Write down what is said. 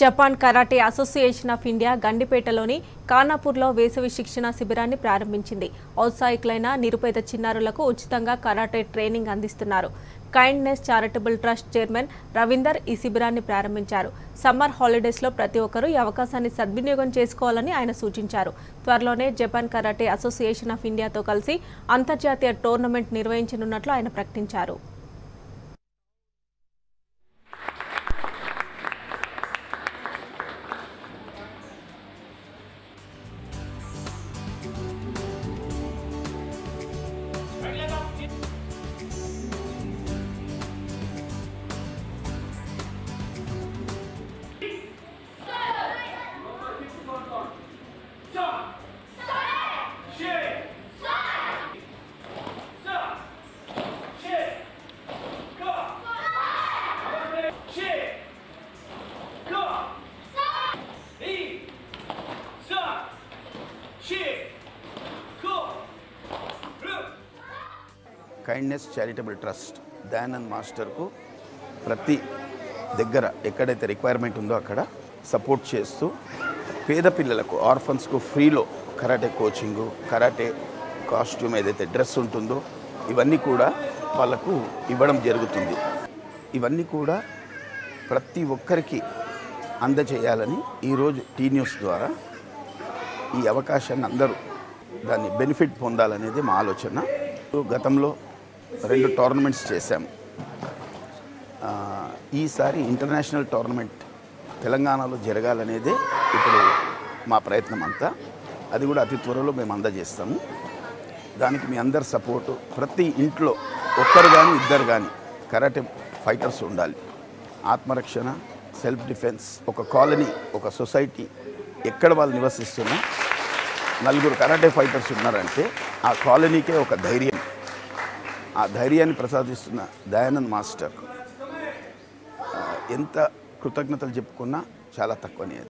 Japan karate association of India గండిపేటలోని ఖానాపూర్లో వేసవి శిక్షణ శిబిరాన్ని ప్రారంభించింది. ఔత్సాహికులైన నిరుపేద చిన్నారులకు ఉచితంగా కరాటే ట్రైనింగ్ అందిస్తున్నారు. Kindness charitable trust chairman Ravinder ఈ శిబిరాన్ని ప్రారంభించారు. సమ్మర్ హాలిడేస్లో ప్రతి ఒక్కరూ ఈ అవకాశాన్ని సద్వినియోగం చేసుకోవాలని ఆయన సూచించారు. త్వరలోనే జపాన్ కరాటే అసోసియేషన్ ఆఫ్ ఇండియాతో కలిసి అంతర్జాతీయ టోర్నమెంట్ నిర్వహించనున్నట్లు ఆయన ప్రకటించారు. కైండ్నెస్ చారిటబుల్ ట్రస్ట్ దయానంద్ మాస్టర్కు ప్రతి దగ్గర ఎక్కడైతే రిక్వైర్మెంట్ ఉందో అక్కడ సపోర్ట్ చేస్తూ పేద పిల్లలకు ఆర్ఫన్స్కు ఫ్రీలో కరాటే కోచింగు, కరాటే కాస్ట్యూమ్ ఏదైతే డ్రెస్ ఉంటుందో ఇవన్నీ కూడా వాళ్ళకు ఇవ్వడం జరుగుతుంది. ఇవన్నీ కూడా ప్రతి ఒక్కరికి అందజేయాలని ఈరోజు టీ న్యూస్ ద్వారా ఈ అవకాశాన్ని అందరూ దాన్ని బెనిఫిట్ పొందాలనేది మా ఆలోచన. గతంలో 2 టోర్నమెంట్స్ చేశాము. ఈసారి ఇంటర్నేషనల్ టోర్నమెంట్ తెలంగాణలో జరగాలనేదే ఇప్పుడు మా ప్రయత్నం అంతా. అది కూడా అతి త్వరలో మేము అందజేస్తాము. దానికి మీ అందరి సపోర్టు, ప్రతి ఇంట్లో ఒక్కరు కానీ ఇద్దరు కానీ కరాటే ఫైటర్స్ ఉండాలి. ఆత్మరక్షణ, సెల్ఫ్ డిఫెన్స్, ఒక కాలనీ, ఒక సొసైటీ ఎక్కడ వాళ్ళు నివసిస్తున్నా 4 కరాటే ఫైటర్స్ ఉన్నారంటే ఆ కాలనీకే ఒక ధైర్యం. ఆ ధైర్యాన్ని ప్రసాదిస్తున్న దయానంద్ మాస్టర్ ఎంత కృతజ్ఞతలు చెప్పుకున్నా చాలా తక్కువనే.